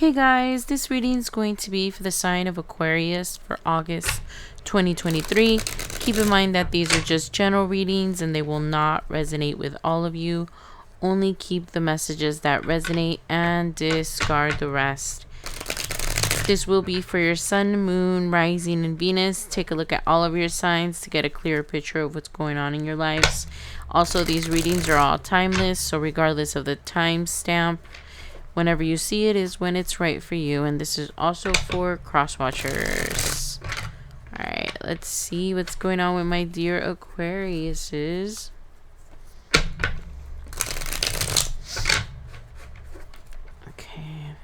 Hey guys, this reading is going to be for the sign of Aquarius for August 2023. Keep in mind that these are just general readings and they will not resonate with all of you. Only keep the messages that resonate and discard the rest. This will be for your sun, moon, rising, and Venus. Take a look at all of your signs to get a clearer picture of what's going on in your lives. Also, these readings are all timeless, so regardless of the time stamp, whenever you see it is when it's right for you. And this is also for cross watchers. Alright, let's see what's going on with my dear Aquariuses. Okay.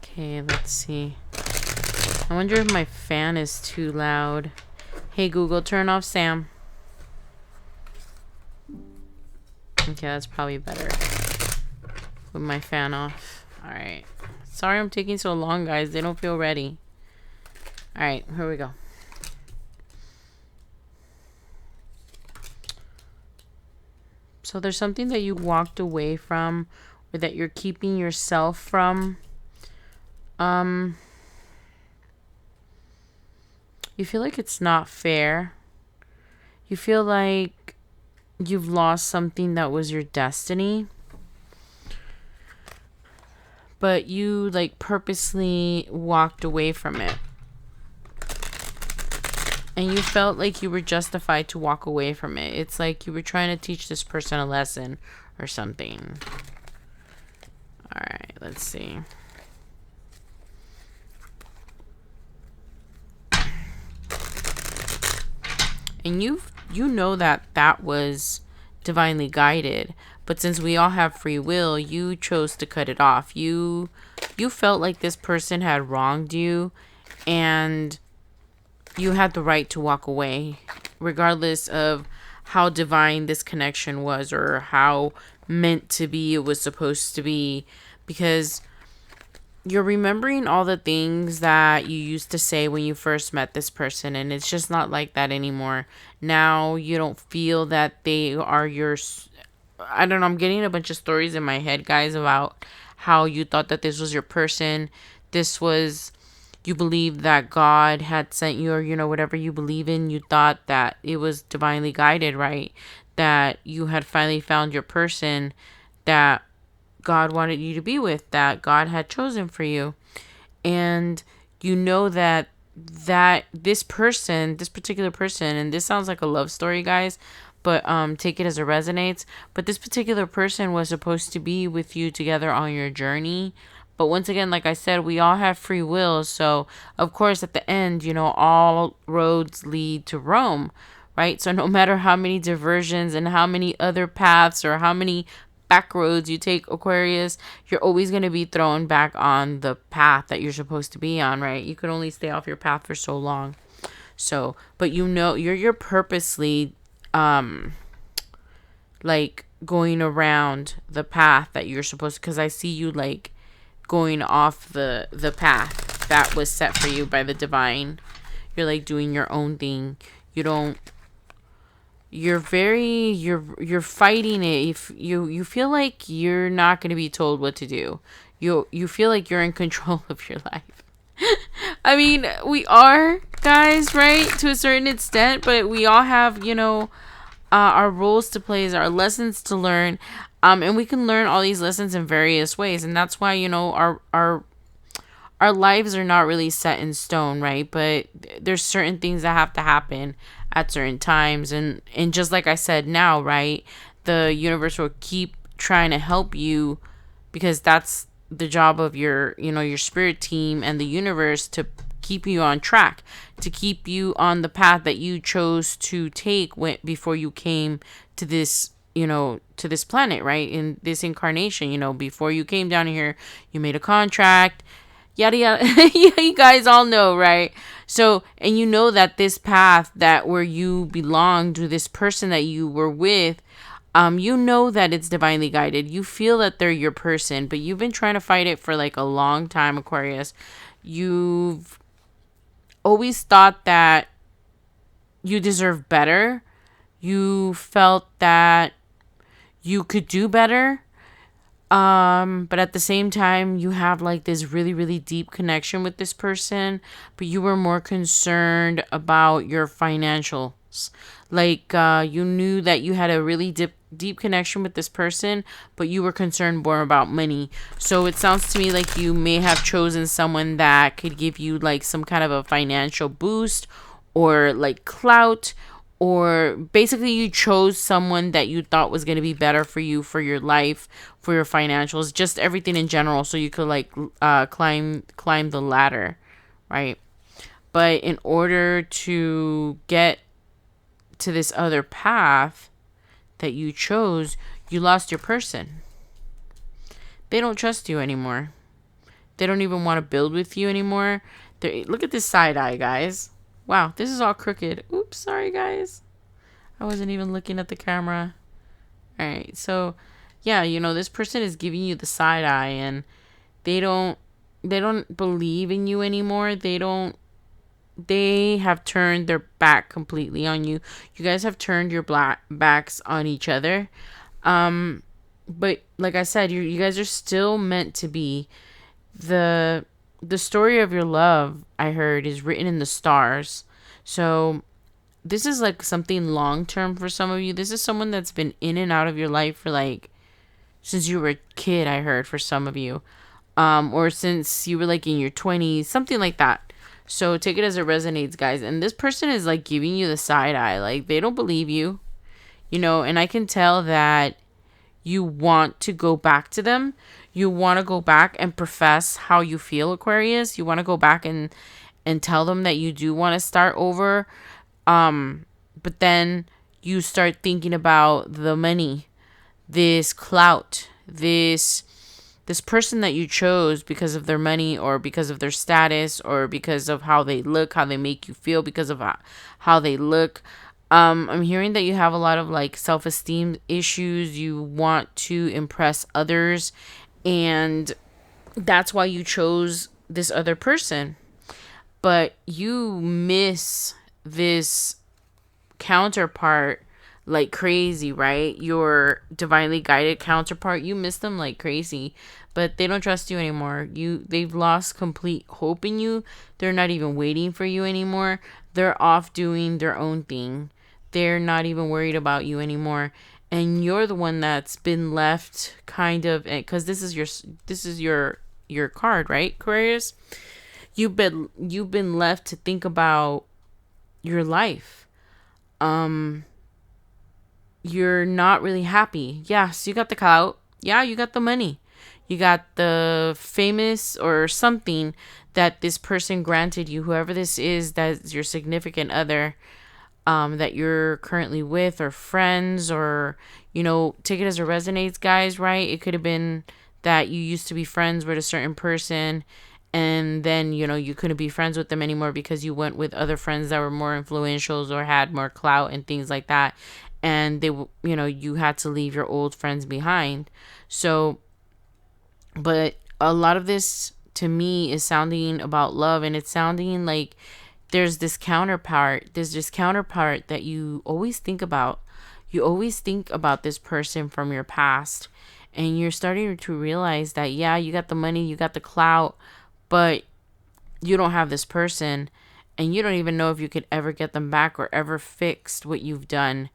Okay, let's see. I wonder if my fan is too loud. Hey Google, turn off Sam. Okay, that's probably better with my fan off. Alright. Sorry I'm taking so long, guys. They don't feel ready. Alright, here we go. So there's something that you walked away from or that you're keeping yourself from. You feel like it's not fair. You feel like you've lost something that was your destiny. But you like purposely walked away from it. And you felt like you were justified to walk away from it. It's like you were trying to teach this person a lesson or something. Alright, let's see. And you know that was divinely guided, but since we all have free will, you chose to cut it off. You felt like this person had wronged you, and you had the right to walk away, regardless of how divine this connection was or how meant to be it was supposed to be, because you're remembering all the things that you used to say when you first met this person, and it's just not like that anymore. Now you don't feel that they are your... I don't know, I'm getting a bunch of stories in my head, guys, about how you thought that this was your person. This was... You believed that God had sent you, or, whatever you believe in. You thought that it was divinely guided, right? That you had finally found your person that God wanted you to be with, that God had chosen for you. And you know that this person, this particular person, and this sounds like a love story, guys, but take it as it resonates, but this particular person was supposed to be with you together on your journey. But once again, like I said, we all have free will, so of course at the end, all roads lead to Rome, right? So no matter how many diversions and how many other paths or how many back roads you take, Aquarius, you're always going to be thrown back on the path that you're supposed to be on, right? You can only stay off your path for so long. So, but you're purposely like going around the path that you're supposed to, because I see you like going off the path that was set for you by the divine. You're like doing your own thing. You're fighting it. If you feel like you're not going to be told what to do. You feel like you're in control of your life. I mean, we are, guys, right? To a certain extent, but we all have, our roles to play, our lessons to learn. And we can learn all these lessons in various ways. And that's why, our lives are not really set in stone, right? But there's certain things that have to happen at certain times. And just like I said now, right? The universe will keep trying to help you, because that's the job of your spirit team and the universe, to keep you on track, to keep you on the path that you chose to take before you came to this, to this planet, right? In this incarnation, before you came down here, you made a contract, yada yada. You guys all know, right? So, and you know that this path that where you belong to this person that you were with, you know that it's divinely guided. You feel that they're your person, but you've been trying to fight it for like a long time, Aquarius. You've always thought that you deserve better, You felt that you could do better. But at the same time, you have like this really, really deep connection with this person, but you were more concerned about your financials. Like, you knew that you had a really deep connection with this person, but you were concerned more about money. So it sounds to me like you may have chosen someone that could give you like some kind of a financial boost or like clout, or basically you chose someone that you thought was going to be better for you, for your life, for your financials, just everything in general, so you could like climb the ladder, right? But in order to get to this other path that you chose, you lost your person. They don't trust you anymore. They don't even want to build with you anymore. Look at this side eye, guys. Wow, this is all crooked. Oops, sorry, guys. I wasn't even looking at the camera. All right, so yeah, this person is giving you the side eye, and they don't believe in you anymore. They have turned their back completely on you. You guys have turned your backs on each other. But like I said, you guys are still meant to be. The story of your love, I heard, is written in the stars. So this is like something long term for some of you. This is someone that's been in and out of your life for like since you were a kid, I heard, for some of you. Or since you were like in your 20s, something like that. So take it as it resonates, guys. And this person is like giving you the side eye. Like, they don't believe you, and I can tell that you want to go back to them. You want to go back and profess how you feel, Aquarius. You want to go back and tell them that you do want to start over. But then you start thinking about the money, this clout, this person that you chose because of their money, or because of their status, or because of how they look, how they make you feel, because of how they look. I'm hearing that you have a lot of like self-esteem issues. You want to impress others, and that's why you chose this other person. But you miss this counterpart like crazy, right? Your divinely guided counterpart, you miss them like crazy, but they don't trust you anymore. They've lost complete hope in you. They're not even waiting for you anymore. They're off doing their own thing. They're not even worried about you anymore. And you're the one that's been left kind of, because this is your card, right, Aquarius? You've been left to think about your life. You're not really happy. Yes, you got the clout. Yeah, you got the money. You got the famous or something that this person granted you, whoever this is, that's your significant other, that you're currently with, or friends, or, take it as it resonates, guys, right? It could have been that you used to be friends with a certain person, and then, you couldn't be friends with them anymore because you went with other friends that were more influential or had more clout and things like that. And you had to leave your old friends behind. So, but a lot of this to me is sounding about love, and it's sounding like there's this counterpart that you always think about. You always think about this person from your past, and you're starting to realize that, yeah, you got the money, you got the clout, but you don't have this person, and you don't even know if you could ever get them back or ever fix what you've done.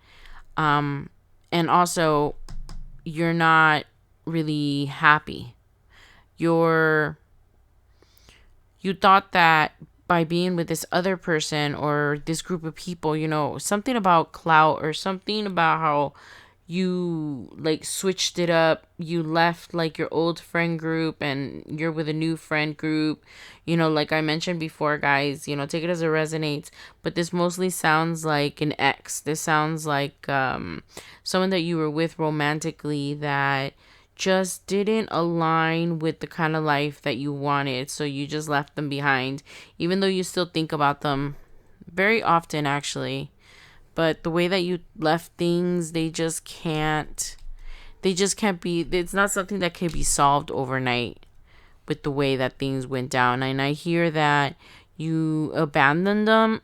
And also, you're not really happy. You thought that by being with this other person or this group of people, something about clout, or something about how you like switched it up. You left like your old friend group and you're with a new friend group. Like I mentioned before, guys, take it as it resonates. But this mostly sounds like an ex. This sounds like someone that you were with romantically that just didn't align with the kind of life that you wanted. So you just left them behind, even though you still think about them very often, actually. But the way that you left things, they just can't be, it's not something that can be solved overnight with the way that things went down. And I hear that you abandoned them.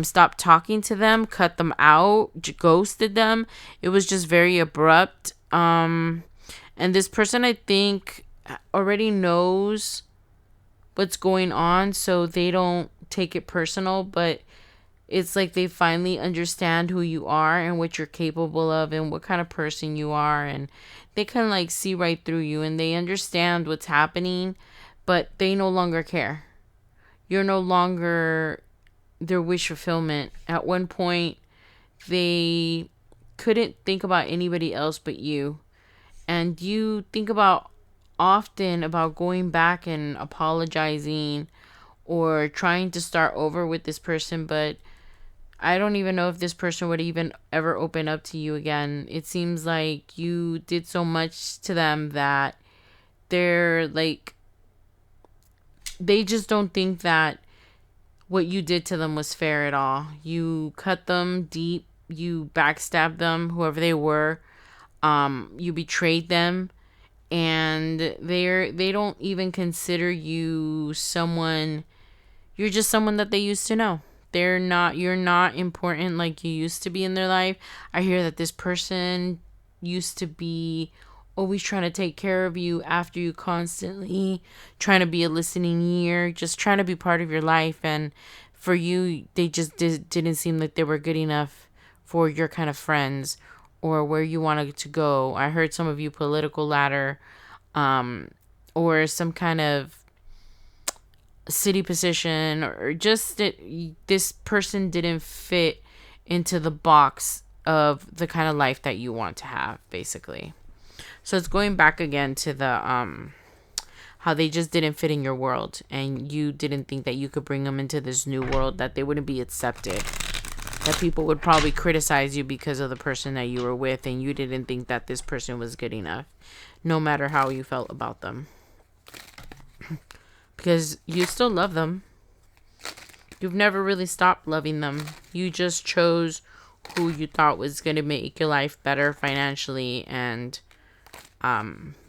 stopped talking to them, cut them out, ghosted them. It was just very abrupt. And this person, I think, already knows what's going on, so they don't take it personal, but it's like they finally understand who you are and what you're capable of and what kind of person you are, and they can like see right through you, and they understand what's happening, but they no longer care. You're no longer their wish fulfillment. At one point, they couldn't think about anybody else but you. And you think about often about going back and apologizing or trying to start over with this person, but I don't even know if this person would even ever open up to you again. It seems like you did so much to them that they're like, they just don't think that what you did to them was fair at all. You cut them deep, you backstabbed them, whoever they were. You betrayed them, and they don't even consider you someone. You're just someone that they used to know. You're not important like you used to be in their life. I hear that this person used to be always trying to take care of you after you, constantly trying to be a listening ear, just trying to be part of your life. And for you, they just didn't seem like they were good enough for your kind of friends or where you wanted to go. I heard some of you political ladder, or some kind of city position, or just that this person didn't fit into the box of the kind of life that you want to have, basically. So it's going back again to the how they just didn't fit in your world, and you didn't think that you could bring them into this new world, that they wouldn't be accepted, that people would probably criticize you because of the person that you were with, and you didn't think that this person was good enough, no matter how you felt about them. Because you still love them. You've never really stopped loving them. You just chose who you thought was going to make your life better financially, and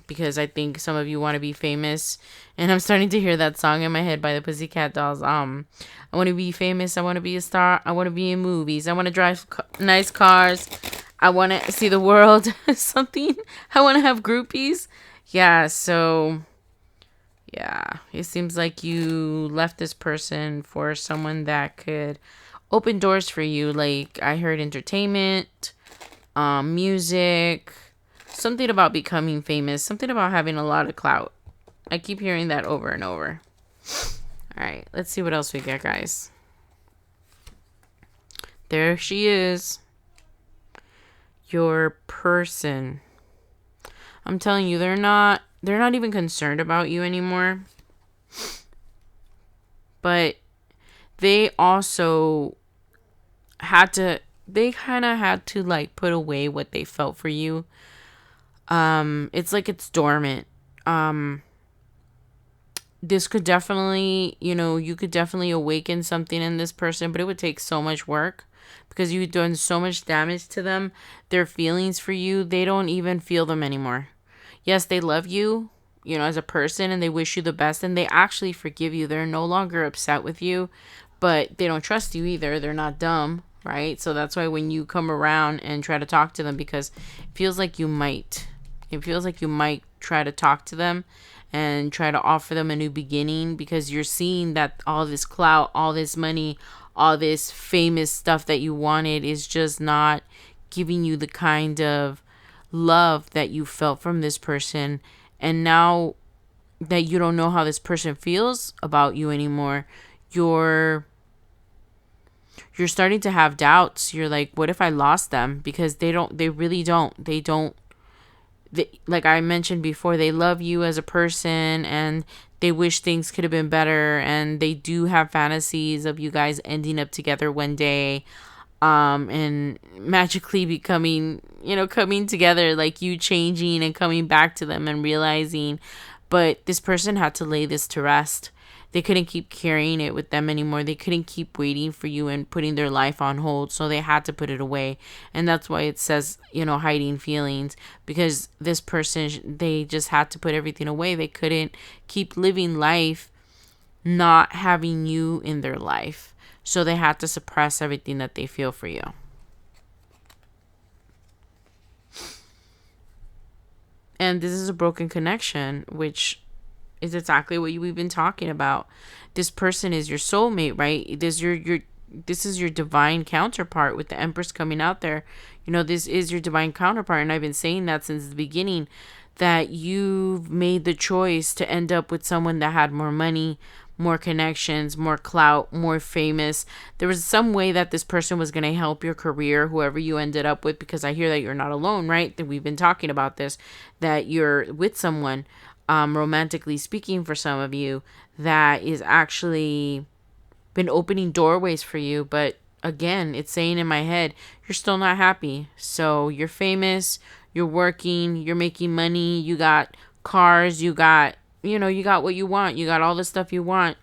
because I think some of you want to be famous, and I'm starting to hear that song in my head by the Pussycat Dolls. I want to be famous. I want to be a star. I want to be in movies. I want to drive nice cars. I want to see the world. Something. I want to have groupies. Yeah. So, yeah, it seems like you left this person for someone that could open doors for you. Like, I heard entertainment, music, something about becoming famous, something about having a lot of clout. I keep hearing that over and over. All right, let's see what else we get, guys. There she is. Your person. I'm telling you, they're not even concerned about you anymore. But they also they kind of had to like put away what they felt for you. It's like it's dormant. This could definitely, you could definitely awaken something in this person, but it would take so much work because you've done so much damage to them. Their feelings for you, they don't even feel them anymore. Yes, they love you, as a person, and they wish you the best, and they actually forgive you. They're no longer upset with you, but they don't trust you either. They're not dumb, right? So that's why when you come around and try to talk to them, because it feels like you might try to talk to them and try to offer them a new beginning, because you're seeing that all this clout, all this money, all this famous stuff that you wanted is just not giving you the kind of love that you felt from this person. And now that you don't know how this person feels about you anymore, you're starting to have doubts. You're like, what if I lost them? Because they really don't. Like I mentioned before, they love you as a person, and they wish things could have been better, and they do have fantasies of you guys ending up together one day, and magically becoming, coming together, like you changing and coming back to them and realizing. But this person had to lay this to rest. They couldn't keep carrying it with them anymore. They couldn't keep waiting for you and putting their life on hold. So they had to put it away. And that's why it says, hiding feelings. Because this person, they just had to put everything away. They couldn't keep living life not having you in their life. So they had to suppress everything that they feel for you. And this is a broken connection, which is exactly what we've been talking about. This person is your soulmate, right? This is your divine counterpart with the Empress coming out there. You know, this is your divine counterpart, and I've been saying that since the beginning, that you've made the choice to end up with someone that had more money, more connections, more clout, more famous. There was some way that this person was going to help your career, whoever you ended up with, because I hear that you're not alone, right? That we've been talking about this, that you're with someone, romantically speaking, for some of you, that is actually been opening doorways for you. But again, it's saying in my head, you're still not happy. So you're famous, you're working, you're making money, you got cars, you got, you got what you want, you got all the stuff you want.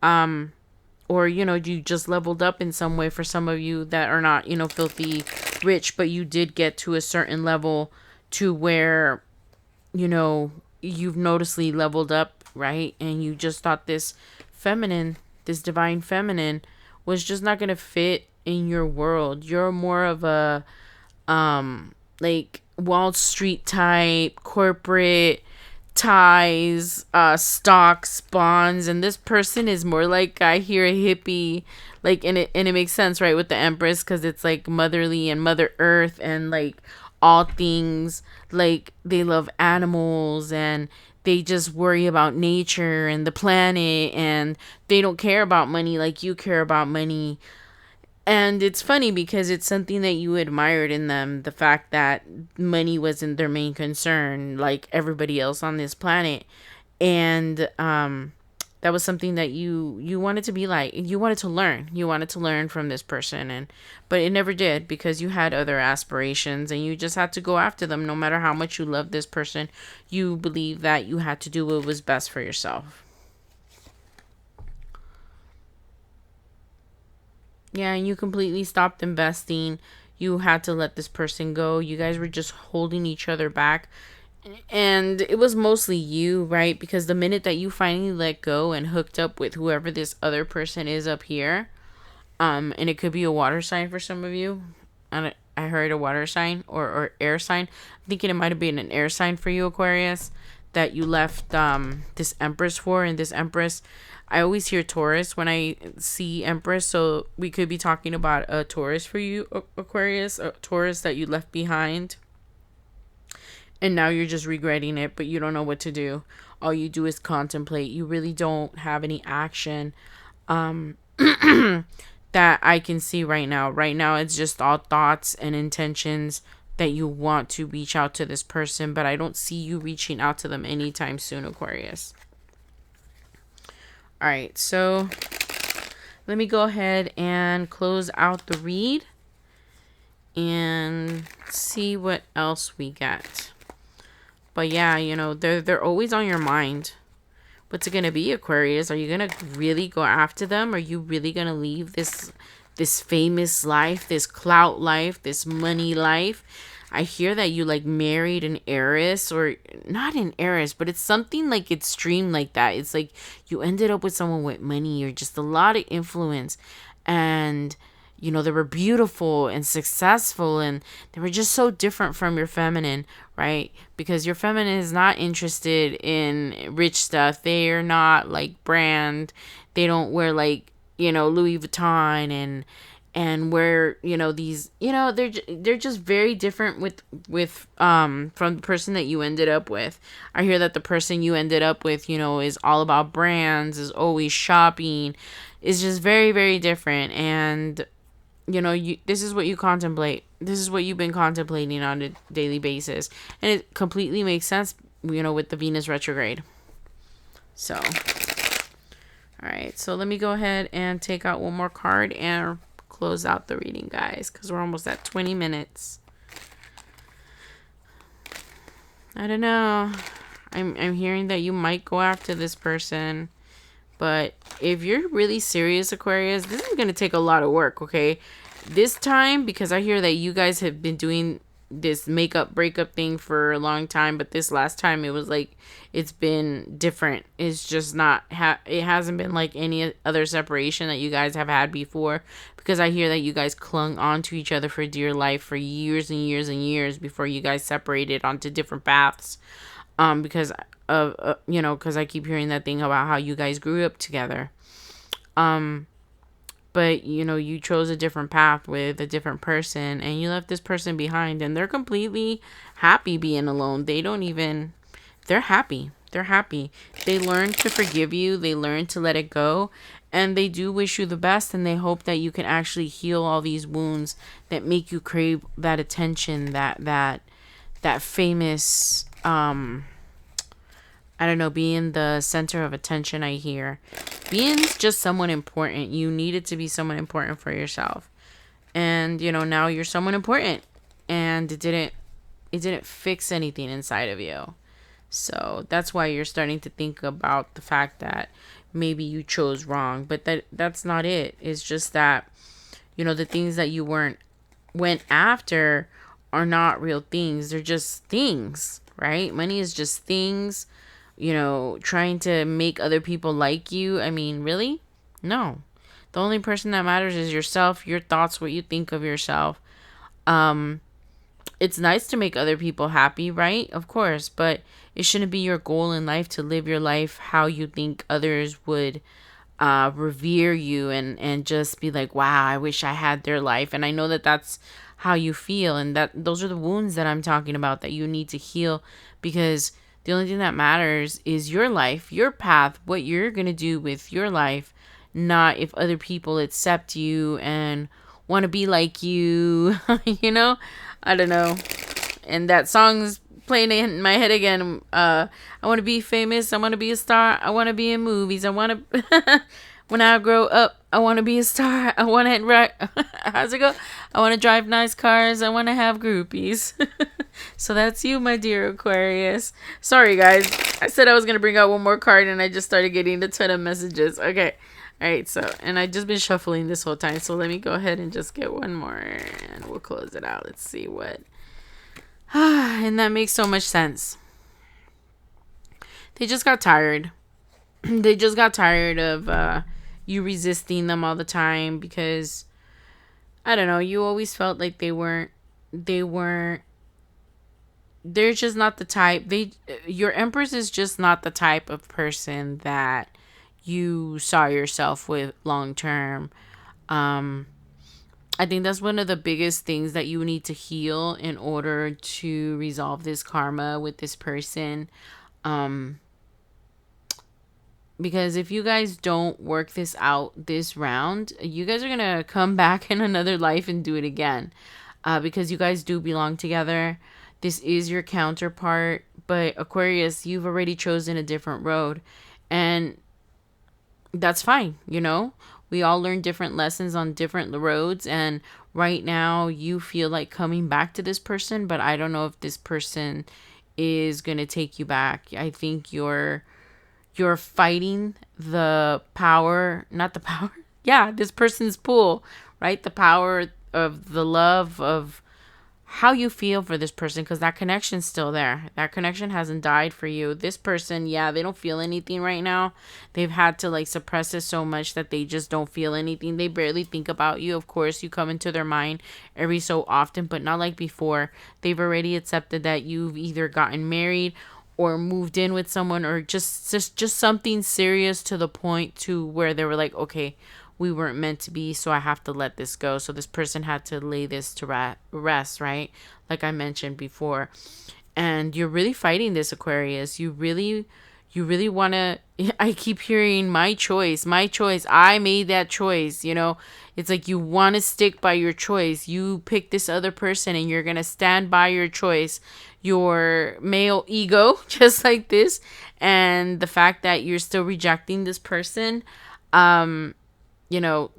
Or, you just leveled up in some way for some of you that are not, filthy rich, but you did get to a certain level to where, you've noticeably leveled up, right? And you just thought this divine feminine was just not going to fit in your world. You're more of a, like Wall Street type, corporate ties, stocks, bonds, and this person is more like, I hear, a hippie, like, and it makes sense, right, with the Empress, because it's like motherly and Mother Earth, and like all things, like they love animals, and they just worry about nature and the planet, and they don't care about money like you care about money. And it's funny because it's something that you admired in them, the fact that money wasn't their main concern, like everybody else on this planet. And that was something that you wanted to be like. You wanted to learn. You wanted to learn from this person, but it never did, because you had other aspirations, and you just had to go after them. No matter how much you love this person, you believe that you had to do what was best for yourself. Yeah, and you completely stopped investing. You had to let this person go. You guys were just holding each other back. And it was mostly you, right? Because the minute that you finally let go and hooked up with whoever this other person is up here, and it could be a water sign for some of you. And I heard a water sign or air sign. I'm thinking it might have been an air sign for you, Aquarius, that you left this Empress for. And this Empress, I always hear Taurus when I see Empress, so we could be talking about a Taurus for you, Aquarius, a Taurus that you left behind, and now you're just regretting it, but you don't know what to do. All you do is contemplate. You really don't have any action that I can see right now. Right now, it's just all thoughts and intentions that you want to reach out to this person, but I don't see you reaching out to them anytime soon, Aquarius. All right, so let me go ahead and close out the read and see what else we get. But yeah, they're always on your mind. What's it gonna be, Aquarius? Are you gonna really go after them? Are you really gonna leave this famous life, this clout life, this money life? I hear that you like married an heiress, or not an heiress, but it's something like extreme like that. It's like you ended up with someone with money or just a lot of influence, and they were beautiful and successful, and they were just so different from your feminine, right? Because your feminine is not interested in rich stuff. They're not like brand. They don't wear like, Louis Vuitton and where these they're just very different with from the person that you ended up with. I hear that the person you ended up with is all about brands, is always shopping, is just very, very different. And this is what you contemplate, this is what you've been contemplating on a daily basis, and it completely makes sense with the Venus retrograde. So all right, so let me go ahead and take out one more card and close out the reading, guys, because we're almost at 20 minutes. I don't know. I'm hearing that you might go after this person, but if you're really serious, Aquarius, this is going to take a lot of work, okay? This time, because I hear that you guys have been doing this makeup breakup thing for a long time, but this last time it was like it's been different. It's just not it hasn't been like any other separation that you guys have had before, because I hear that you guys clung on to each other for dear life for years and years and years before you guys separated onto different paths. Because of because I keep hearing that thing about how you guys grew up together. But you chose a different path with a different person, and you left this person behind, and they're completely happy being alone. They're happy. They're happy. They learn to forgive you. They learn to let it go, and they do wish you the best, and they hope that you can actually heal all these wounds that make you crave that attention, that famous I don't know, being the center of attention. I hear being just someone important. You needed to be someone important for yourself, and now you're someone important, and it didn't fix anything inside of you. So that's why you're starting to think about the fact that maybe you chose wrong, but that's not it. It's just that the things that you went after are not real things. They're just things, right? Money is just things. Trying to make other people like you. I mean, really? No. The only person that matters is yourself, your thoughts, what you think of yourself. It's nice to make other people happy, right? Of course, but it shouldn't be your goal in life to live your life how you think others would revere you, and just be like, wow, I wish I had their life. And I know that that's how you feel, and that those are the wounds that I'm talking about that you need to heal, because the only thing that matters is your life, your path, what you're going to do with your life, not if other people accept you and want to be like you. I don't know. And that song's playing in my head again. I want to be famous. I want to be a star. I want to be in movies. I want to, when I grow up, I want to be a star. I want to, how's it go? I want to drive nice cars. I want to have groupies. So that's you, my dear Aquarius. Sorry, guys. I said I was going to bring out one more card, and I just started getting a ton of messages. Okay. All right. So, and I've just been shuffling this whole time. So let me go ahead and just get one more, and we'll close it out. Let's see what. And that makes so much sense. They just got tired. They just got tired of you resisting them all the time, because I don't know, you always felt like they're just not the type. Your Empress is just not the type of person that you saw yourself with long term. I think that's one of the biggest things that you need to heal in order to resolve this karma with this person. Because if you guys don't work this out this round, you guys are going to come back in another life and do it again. Because you guys do belong together. This is your counterpart. But Aquarius, you've already chosen a different road. And that's fine, We all learn different lessons on different roads. And right now you feel like coming back to this person. But I don't know if this person is going to take you back. I think you're fighting the power, not the power. Yeah, this person's pull, right? The power of the love of how you feel for this person, because that connection's still there. That connection hasn't died for you. This person, yeah, they don't feel anything right now. They've had to suppress it so much that they just don't feel anything. They barely think about you. Of course, you come into their mind every so often, but not like before. They've already accepted that you've either gotten married or moved in with someone, or just something serious to the point to where they were like, okay, we weren't meant to be, so I have to let this go. So this person had to lay this to rest, right? Like I mentioned before. And you're really fighting this, Aquarius. You really want to. I keep hearing my choice. I made that choice. It's like you want to stick by your choice. You pick this other person, and you're going to stand by your choice. Your male ego, just like this. And the fact that you're still rejecting this person, you don't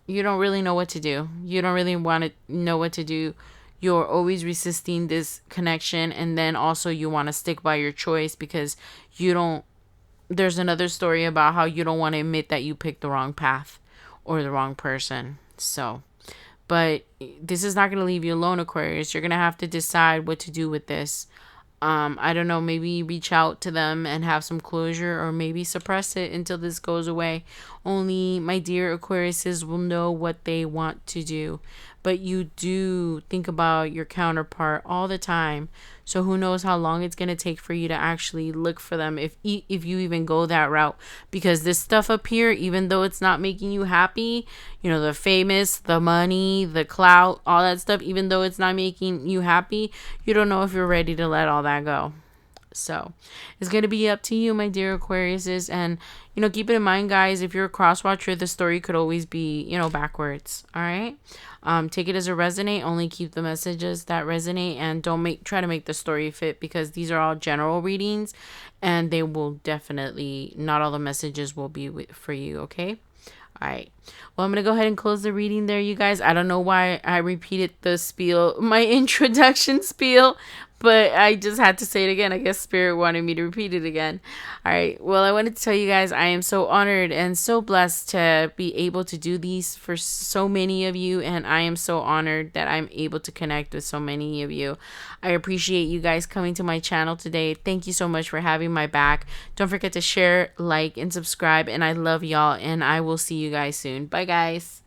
really know what to do. You don't really want to know what to do. You're always resisting this connection, and then also you want to stick by your choice because there's another story about how you don't want to admit that you picked the wrong path or the wrong person. So, But this is not going to leave you alone, Aquarius. You're going to have to decide what to do with this. I don't know, maybe reach out to them and have some closure, or maybe suppress it until this goes away. Only my dear Aquariuses will know what they want to do. But you do think about your counterpart all the time. So who knows how long it's going to take for you to actually look for them, if you even go that route. Because this stuff up here, even though it's not making you happy, the famous, the money, the clout, all that stuff, even though it's not making you happy, you don't know if you're ready to let all that go. So it's going to be up to you, my dear Aquariuses. And, keep it in mind, guys, if you're a cross watcher, the story could always be, backwards. All right. Take it as a resonate. Only keep the messages that resonate, and don't try to make the story fit, because these are all general readings, and they will definitely, not all the messages will be for you. Okay. All right. Well, I'm going to go ahead and close the reading there, you guys. I don't know why I repeated the spiel, my introduction spiel, but I just had to say it again. I guess Spirit wanted me to repeat it again. All right. Well, I wanted to tell you guys I am so honored and so blessed to be able to do these for so many of you. And I am so honored that I'm able to connect with so many of you. I appreciate you guys coming to my channel today. Thank you so much for having my back. Don't forget to share, like, and subscribe. And I love y'all. And I will see you guys soon. Bye, guys.